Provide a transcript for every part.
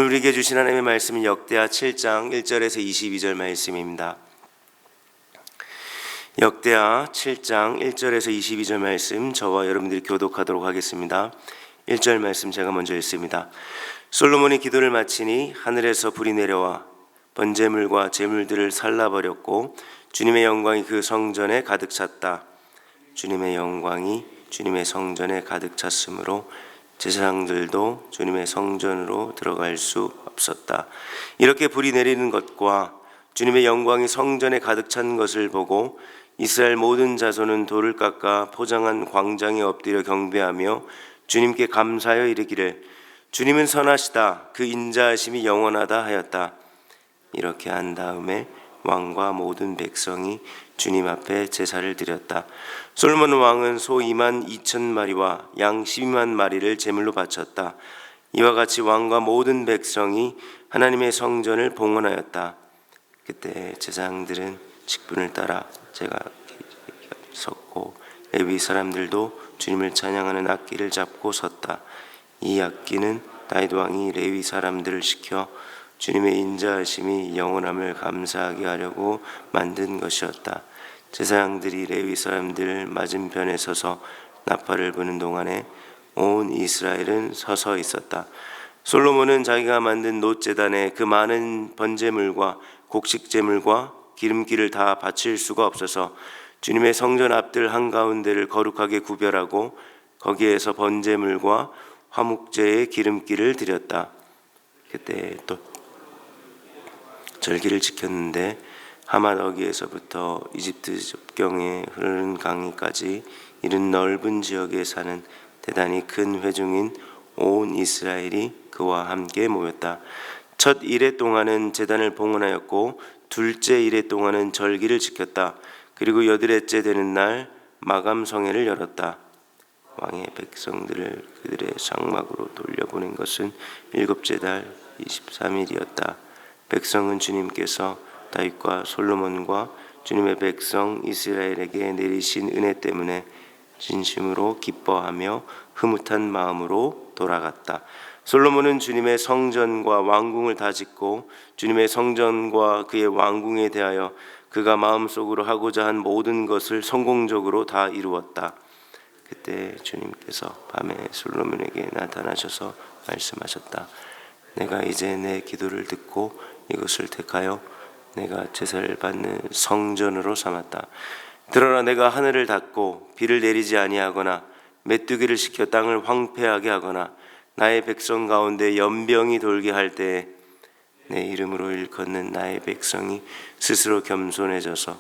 오늘 우리에게 주신 하나님의 말씀은 역대하 7장 1절에서 22절 말씀입니다. 역대하 7장 1절에서 22절 말씀 저와 여러분들이 교독하도록 하겠습니다. 1절 말씀 제가 먼저 읽습니다. 솔로몬이 기도를 마치니 하늘에서 불이 내려와 번제물과 제물들을 살라버렸고 주님의 영광이 그 성전에 가득 찼다. 주님의 영광이 주님의 성전에 가득 찼으므로 제사장들도 주님의 성전으로 들어갈 수 없었다. 이렇게 불이 내리는 것과 주님의 영광이 성전에 가득 찬 것을 보고 이스라엘 모든 자손은 돌을 깎아 포장한 광장에 엎드려 경배하며 주님께 감사하여 이르기를 주님은 선하시다. 그 인자하심이 영원하다 하였다. 이렇게 한 다음에 왕과 모든 백성이 주님 앞에 제사를 드렸다. 솔로몬 왕은 소 2만 2천 마리와 양 12만 마리를 제물로 바쳤다. 이와 같이 왕과 모든 백성이 하나님의 성전을 봉헌하였다. 그때 제사장들은 직분을 따라 제가 섰고 레위 사람들도 주님을 찬양하는 악기를 잡고 섰다. 이 악기는 다윗 왕이 레위 사람들을 시켜 주님의 인자하심이 영원함을 감사하게 하려고 만든 것이었다. 제사장들이 레위 사람들 맞은편에 서서 나팔을 부는 동안에 온 이스라엘은 서서 있었다. 솔로몬은 자기가 만든 놋제단에 그 많은 번제물과 곡식제물과 기름기를 다 바칠 수가 없어서 주님의 성전 앞들 한가운데를 거룩하게 구별하고 거기에서 번제물과 화목제의 기름기를 드렸다. 그때 또 절기를 지켰는데 하맛 어귀에서부터 이집트 접경에 흐르는 강이까지 이른 넓은 지역에 사는 대단히 큰 회중인 온 이스라엘이 그와 함께 모였다. 첫 일회 동안은 제단을 봉헌하였고 둘째 일회 동안은 절기를 지켰다. 그리고 여드레째 되는 날 마감 성회를 열었다. 왕의 백성들을 그들의 장막으로 돌려보낸 것은 일곱째 달 23일이었다. 백성은 주님께서 다윗과 솔로몬과 주님의 백성 이스라엘에게 내리신 은혜 때문에 진심으로 기뻐하며 흐뭇한 마음으로 돌아갔다. 솔로몬은 주님의 성전과 왕궁을 다 짓고 주님의 성전과 그의 왕궁에 대하여 그가 마음속으로 하고자 한 모든 것을 성공적으로 다 이루었다. 그때 주님께서 밤에 솔로몬에게 나타나셔서 말씀하셨다. 내가 이제 내 기도를 듣고 이것을 택하여 내가 제사를 받는 성전으로 삼았다. 들어라, 내가 하늘을 닫고 비를 내리지 아니하거나 메뚜기를 시켜 땅을 황폐하게 하거나 나의 백성 가운데 연병이 돌게 할 때에 내 이름으로 일컫는 나의 백성이 스스로 겸손해져서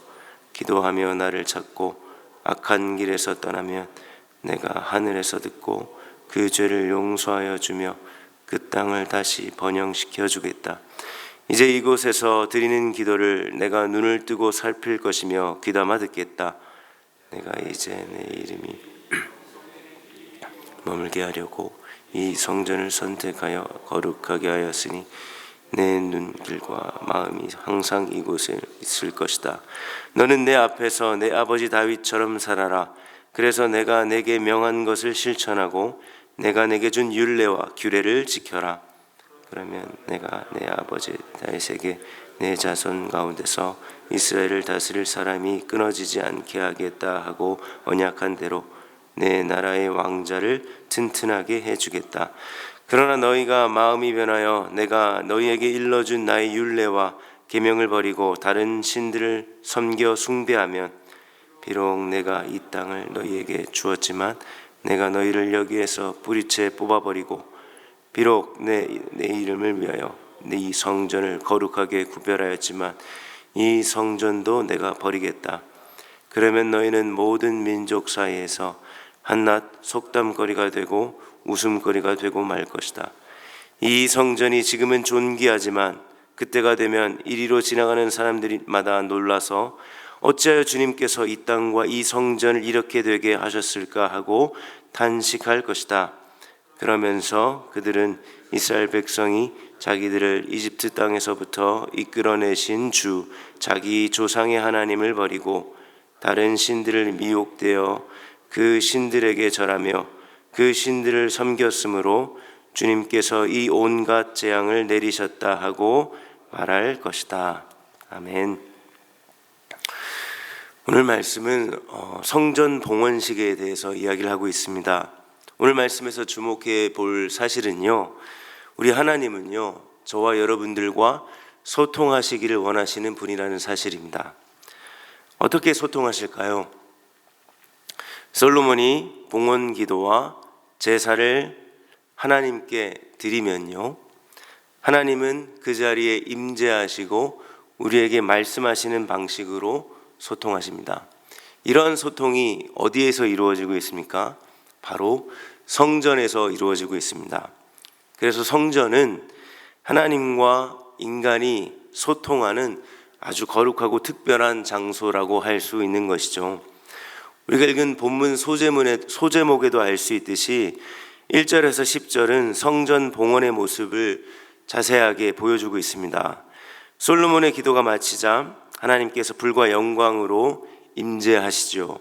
기도하며 나를 찾고 악한 길에서 떠나면 내가 하늘에서 듣고 그 죄를 용서하여 주며 그 땅을 다시 번영시켜 주겠다. 이제 이곳에서 드리는 기도를 내가 눈을 뜨고 살필 것이며 귀담아 듣겠다. 내가 이제 내 이름이 머물게 하려고 이 성전을 선택하여 거룩하게 하였으니 내 눈길과 마음이 항상 이곳에 있을 것이다. 너는 내 앞에서 내 아버지 다윗처럼 살아라. 그래서 내가 내게 명한 것을 실천하고 내가 내게 준 율례와 규례를 지켜라. 그러면 내가 내 아버지 다윗에게 내 자손 가운데서 이스라엘을 다스릴 사람이 끊어지지 않게 하겠다 하고 언약한 대로 내 나라의 왕자를 튼튼하게 해주겠다. 그러나 너희가 마음이 변하여 내가 너희에게 일러준 나의 율례와 계명을 버리고 다른 신들을 섬겨 숭배하면 비록 내가 이 땅을 너희에게 주었지만 내가 너희를 여기에서 뿌리채 뽑아버리고 비록 내 이름을 위하여 이 성전을 거룩하게 구별하였지만 이 성전도 내가 버리겠다. 그러면 너희는 모든 민족 사이에서 한낱 속담거리가 되고 웃음거리가 되고 말 것이다. 이 성전이 지금은 존귀하지만 그때가 되면 이리로 지나가는 사람들마다 놀라서 어찌하여 주님께서 이 땅과 이 성전을 이렇게 되게 하셨을까 하고 탄식할 것이다. 그러면서 그들은 이스라엘 백성이 자기들을 이집트 땅에서부터 이끌어내신 주 자기 조상의 하나님을 버리고 다른 신들을 미혹되어 그 신들에게 절하며 그 신들을 섬겼으므로 주님께서 이 온갖 재앙을 내리셨다 하고 말할 것이다. 아멘. 오늘 말씀은 성전 봉헌식에 대해서 이야기를 하고 있습니다. 오늘 말씀에서 주목해 볼 사실은요, 우리 하나님은요, 저와 여러분들과 소통하시기를 원하시는 분이라는 사실입니다. 어떻게 소통하실까요? 솔로몬이 봉헌 기도와 제사를 하나님께 드리면요, 하나님은 그 자리에 임재하시고 우리에게 말씀하시는 방식으로 소통하십니다. 이러한 소통이 어디에서 이루어지고 있습니까? 바로 성전에서 이루어지고 있습니다. 그래서 성전은 하나님과 인간이 소통하는 아주 거룩하고 특별한 장소라고 할 수 있는 것이죠. 우리가 읽은 본문 소제목에도 알 수 있듯이 1절에서 10절은 성전 봉헌의 모습을 자세하게 보여주고 있습니다. 솔로몬의 기도가 마치자 하나님께서 불과 영광으로 임재하시죠.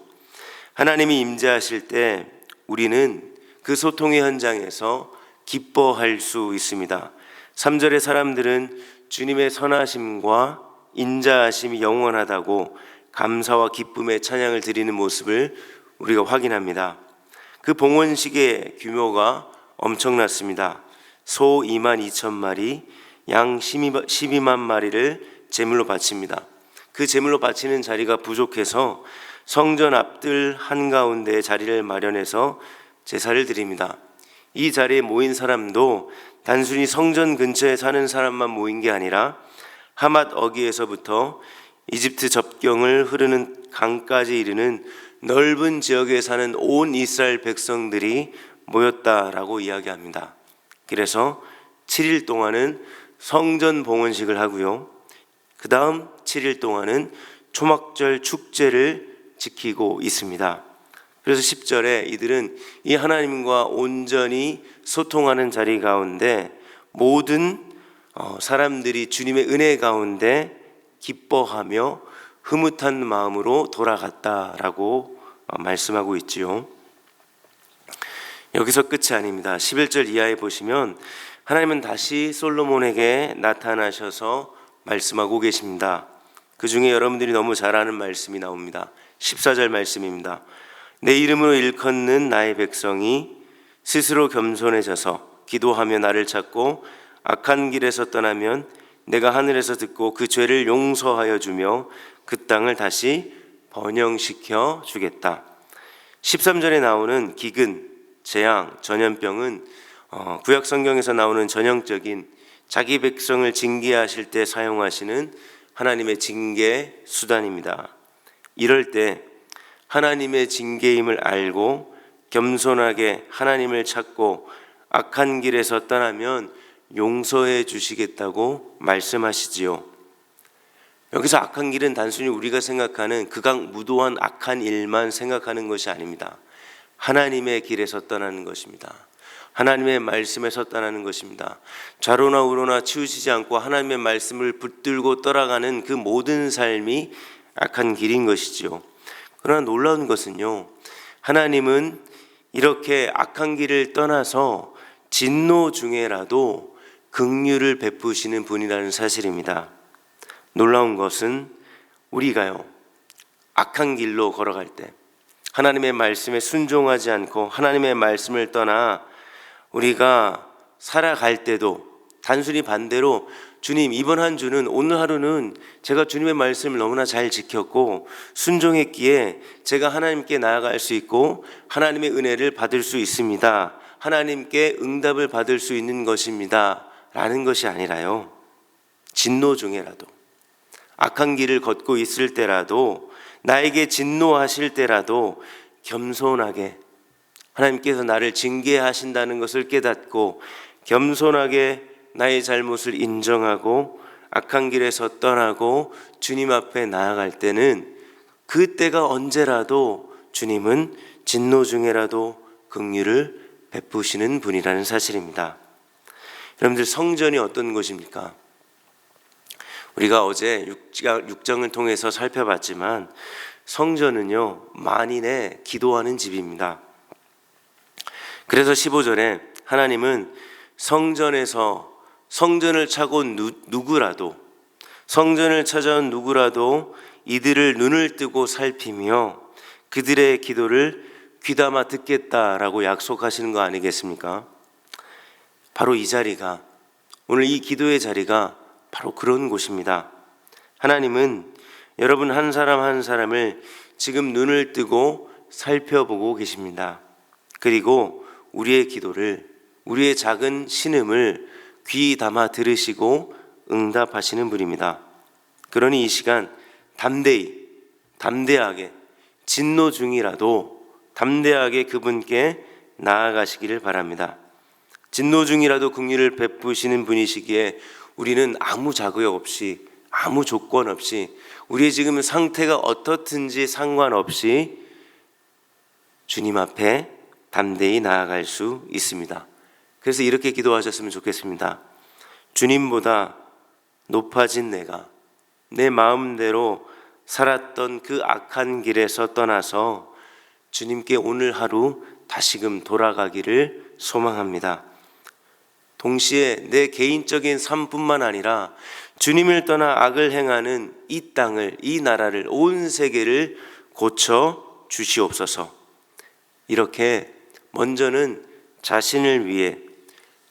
하나님이 임재하실 때 우리는 그 소통의 현장에서 기뻐할 수 있습니다. 3절의 사람들은 주님의 선하심과 인자하심이 영원하다고 감사와 기쁨의 찬양을 드리는 모습을 우리가 확인합니다. 그 봉헌식의 규모가 엄청났습니다. 소 22,000마리, 양 12만 마리를 제물로 바칩니다. 그 제물로 바치는 자리가 부족해서 성전 앞뜰 한가운데 자리를 마련해서 제사를 드립니다. 이 자리에 모인 사람도 단순히 성전 근처에 사는 사람만 모인 게 아니라 하맛 어귀에서부터 이집트 접경을 흐르는 강까지 이르는 넓은 지역에 사는 온 이스라엘 백성들이 모였다라고 이야기합니다. 그래서 7일 동안은 성전 봉헌식을 하고요, 그 다음 7일 동안은 초막절 축제를 지키고 있습니다. 그래서 10절에 이들은 이 하나님과 온전히 소통하는 자리 가운데 모든 사람들이 주님의 은혜 가운데 기뻐하며 흐뭇한 마음으로 돌아갔다라고 말씀하고 있지요. 여기서 끝이 아닙니다. 11절 이하에 보시면 하나님은 다시 솔로몬에게 나타나셔서 말씀하고 계십니다. 그 중에 여러분들이 너무 잘 아는 말씀이 나옵니다. 14절 말씀입니다. 내 이름으로 일컫는 나의 백성이 스스로 겸손해져서 기도하며 나를 찾고 악한 길에서 떠나면 내가 하늘에서 듣고 그 죄를 용서하여 주며 그 땅을 다시 번영시켜 주겠다. 13절에 나오는 기근, 재앙, 전염병은 구약 성경에서 나오는 전형적인 자기 백성을 징계하실 때 사용하시는 하나님의 징계 수단입니다. 이럴 때 하나님의 징계임을 알고 겸손하게 하나님을 찾고 악한 길에서 떠나면 용서해 주시겠다고 말씀하시지요. 여기서 악한 길은 단순히 우리가 생각하는 극악무도한 악한 일만 생각하는 것이 아닙니다. 하나님의 길에서 떠나는 것입니다. 하나님의 말씀에서 떠나는 것입니다. 좌로나 우로나 치우치지 않고 하나님의 말씀을 붙들고 떠나가는 그 모든 삶이 악한 길인 것이지요. 그러나 놀라운 것은요, 하나님은 이렇게 악한 길을 떠나서 진노 중에라도 긍휼을 베푸시는 분이라는 사실입니다. 놀라운 것은 우리가요, 악한 길로 걸어갈 때 하나님의 말씀에 순종하지 않고 하나님의 말씀을 떠나 우리가 살아갈 때도 단순히 반대로 주님, 이번 한 주는, 오늘 하루는 제가 주님의 말씀을 너무나 잘 지켰고 순종했기에 제가 하나님께 나아갈 수 있고 하나님의 은혜를 받을 수 있습니다, 하나님께 응답을 받을 수 있는 것입니다 라는 것이 아니라요, 진노 중에라도, 악한 길을 걷고 있을 때라도, 나에게 진노하실 때라도 겸손하게 하나님께서 나를 징계하신다는 것을 깨닫고 겸손하게 나의 잘못을 인정하고 악한 길에서 떠나고 주님 앞에 나아갈 때는 그때가 언제라도 주님은 진노 중에라도 긍휼을 베푸시는 분이라는 사실입니다. 여러분들, 성전이 어떤 곳입니까? 우리가 어제 6장을 통해서 살펴봤지만 성전은요, 만인의 기도하는 집입니다. 그래서 15절에 하나님은 성전에서 성전을 찾아온 누구라도 이들을 눈을 뜨고 살피며 그들의 기도를 귀담아 듣겠다라고 약속하시는 거 아니겠습니까? 바로 이 자리가, 오늘 이 기도의 자리가 바로 그런 곳입니다. 하나님은 여러분 한 사람 한 사람을 지금 눈을 뜨고 살펴보고 계십니다. 그리고 우리의 기도를, 우리의 작은 신음을 귀 담아 들으시고 응답하시는 분입니다. 그러니 이 시간 담대하게, 진노 중이라도 담대하게 그분께 나아가시기를 바랍니다. 진노 중이라도 긍휼을 베푸시는 분이시기에 우리는 아무 자격 없이, 아무 조건 없이, 우리의 지금 상태가 어떻든지 상관없이 주님 앞에 담대히 나아갈 수 있습니다. 그래서 이렇게 기도하셨으면 좋겠습니다. 주님보다 높아진 내가 내 마음대로 살았던 그 악한 길에서 떠나서 주님께 오늘 하루 다시금 돌아가기를 소망합니다. 동시에 내 개인적인 삶뿐만 아니라 주님을 떠나 악을 행하는 이 땅을, 이 나라를, 온 세계를 고쳐 주시옵소서. 이렇게 먼저는 자신을 위해,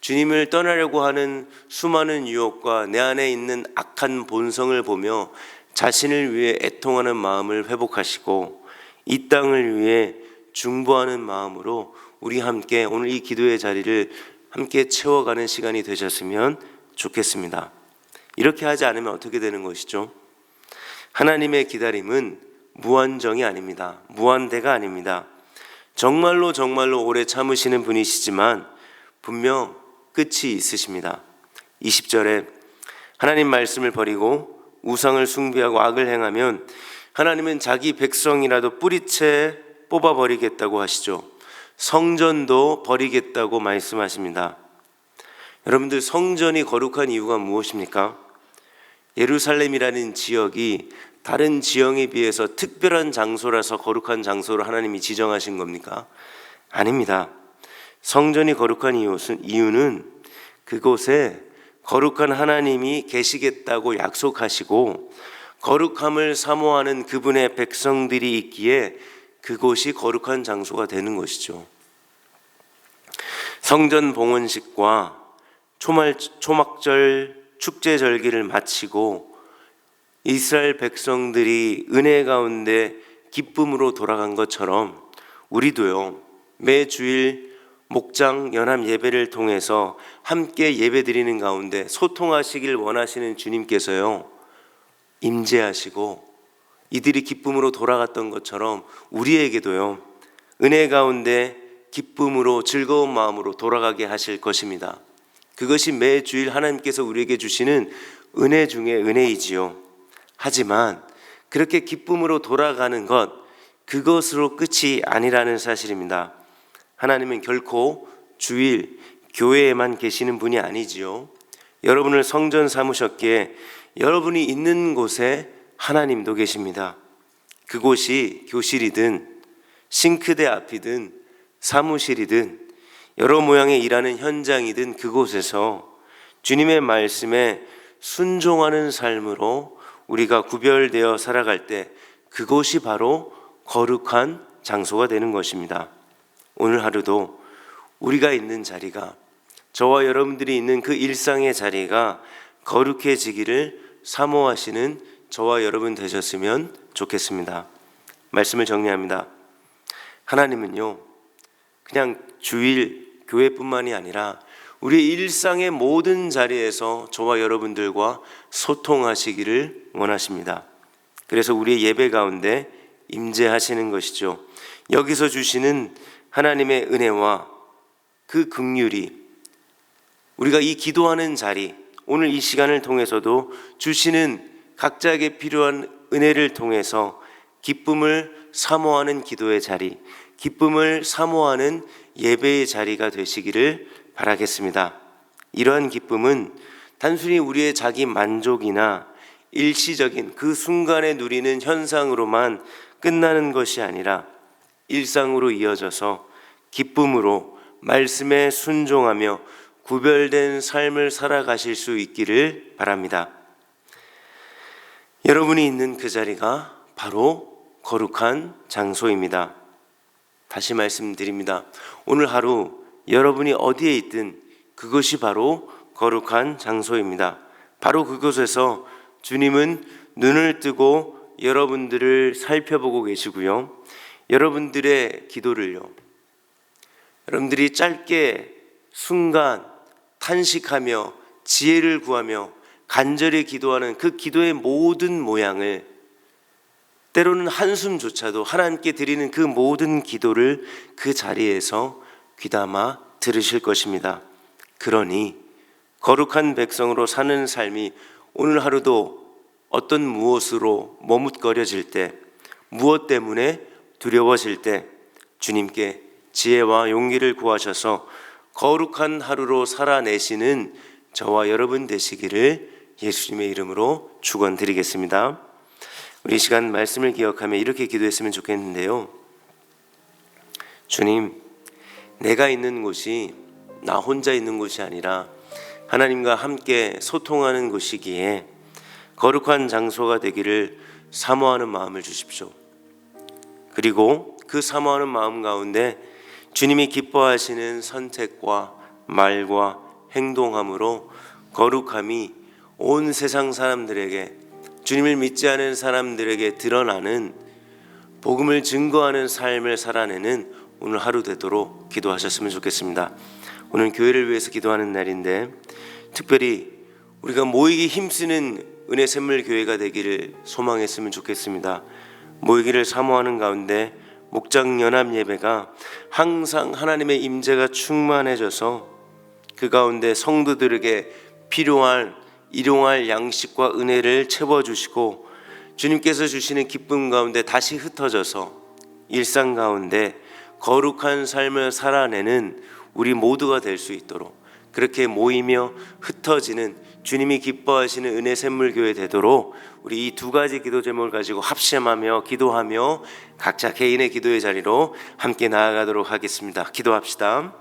주님을 떠나려고 하는 수많은 유혹과 내 안에 있는 악한 본성을 보며 자신을 위해 애통하는 마음을 회복하시고 이 땅을 위해 중보하는 마음으로 우리 함께 오늘 이 기도의 자리를 함께 채워가는 시간이 되셨으면 좋겠습니다. 이렇게 하지 않으면 어떻게 되는 것이죠? 하나님의 기다림은 무한정이 아닙니다. 무한대가 아닙니다. 정말로 오래 참으시는 분이시지만 분명 끝이 있으십니다. 20절에 하나님 말씀을 버리고 우상을 숭배하고 악을 행하면 하나님은 자기 백성이라도 뿌리채 뽑아버리겠다고 하시죠. 성전도 버리겠다고 말씀하십니다. 여러분들, 성전이 거룩한 이유가 무엇입니까? 예루살렘이라는 지역이 다른 지형에 비해서 특별한 장소라서 거룩한 장소로 하나님이 지정하신 겁니까? 아닙니다. 성전이 거룩한 이유는 그곳에 거룩한 하나님이 계시겠다고 약속하시고 거룩함을 사모하는 그분의 백성들이 있기에 그곳이 거룩한 장소가 되는 것이죠. 성전 봉헌식과 초막절 축제 절기를 마치고 이스라엘 백성들이 은혜 가운데 기쁨으로 돌아간 것처럼 우리도요, 매 주일 목장 연합 예배를 통해서 함께 예배드리는 가운데 소통하시길 원하시는 주님께서요, 임재하시고 이들이 기쁨으로 돌아갔던 것처럼 우리에게도요, 은혜 가운데 기쁨으로 즐거운 마음으로 돌아가게 하실 것입니다. 그것이 매 주일 하나님께서 우리에게 주시는 은혜 중에 은혜이지요. 하지만 그렇게 기쁨으로 돌아가는 것, 그것으로 끝이 아니라는 사실입니다. 하나님은 결코 주일 교회에만 계시는 분이 아니지요. 여러분을 성전 삼으셨기에 여러분이 있는 곳에 하나님도 계십니다. 그곳이 교실이든 싱크대 앞이든 사무실이든 여러 모양의 일하는 현장이든 그곳에서 주님의 말씀에 순종하는 삶으로 우리가 구별되어 살아갈 때 그곳이 바로 거룩한 장소가 되는 것입니다. 오늘 하루도 우리가 있는 자리가, 저와 여러분들이 있는 그 일상의 자리가 거룩해지기를 사모하시는 저와 여러분 되셨으면 좋겠습니다. 말씀을 정리합니다. 하나님은요, 그냥 주일 교회뿐만이 아니라 우리 일상의 모든 자리에서 저와 여러분들과 소통하시기를 원하십니다. 그래서 우리의 예배 가운데 임재하시는 것이죠. 여기서 주시는 하나님의 은혜와 그 긍휼이 우리가 이 기도하는 자리, 오늘 이 시간을 통해서도 주시는 각자에게 필요한 은혜를 통해서 기쁨을 사모하는 기도의 자리, 기쁨을 사모하는 예배의 자리가 되시기를 바라겠습니다. 이러한 기쁨은 단순히 우리의 자기 만족이나 일시적인 그 순간에 누리는 현상으로만 끝나는 것이 아니라 일상으로 이어져서 기쁨으로 말씀에 순종하며 구별된 삶을 살아가실 수 있기를 바랍니다. 여러분이 있는 그 자리가 바로 거룩한 장소입니다. 다시 말씀드립니다. 오늘 하루 여러분이 어디에 있든 그것이 바로 거룩한 장소입니다. 바로 그곳에서 주님은 눈을 뜨고 여러분들을 살펴보고 계시고요. 여러분들의 기도를요, 여러분들이 짧게 순간 탄식하며 지혜를 구하며 간절히 기도하는 그 기도의 모든 모양을, 때로는 한숨조차도 하나님께 드리는 그 모든 기도를 그 자리에서 귀담아 들으실 것입니다. 그러니 거룩한 백성으로 사는 삶이 오늘 하루도 어떤 무엇으로 머뭇거려질 때, 무엇 때문에 두려워질 때 주님께 지혜와 용기를 구하셔서 거룩한 하루로 살아내시는 저와 여러분 되시기를 예수님의 이름으로 축원드리겠습니다. 우리 시간 말씀을 기억하며 이렇게 기도했으면 좋겠는데요. 주님, 내가 있는 곳이 나 혼자 있는 곳이 아니라 하나님과 함께 소통하는 곳이기에 거룩한 장소가 되기를 사모하는 마음을 주십시오. 그리고 그 사모하는 마음 가운데 주님이 기뻐하시는 선택과 말과 행동함으로 거룩함이 온 세상 사람들에게, 주님을 믿지 않은 사람들에게 드러나는, 복음을 증거하는 삶을 살아내는 오늘 하루 되도록 기도하셨으면 좋겠습니다. 오늘 교회를 위해서 기도하는 날인데 특별히 우리가 모이기 힘쓰는 은혜 샘물 교회가 되기를 소망했으면 좋겠습니다. 모이기를 사모하는 가운데 목장 연합 예배가 항상 하나님의 임재가 충만해져서 그 가운데 성도들에게 필요한 일용할 양식과 은혜를 채워주시고 주님께서 주시는 기쁨 가운데 다시 흩어져서 일상 가운데 거룩한 삶을 살아내는 우리 모두가 될 수 있도록, 그렇게 모이며 흩어지는 주님이 기뻐하시는 은혜 샘물 교회 되도록 우리 이 두 가지 기도 제목을 가지고 합심하며 기도하며 각자 개인의 기도의 자리로 함께 나아가도록 하겠습니다. 기도합시다.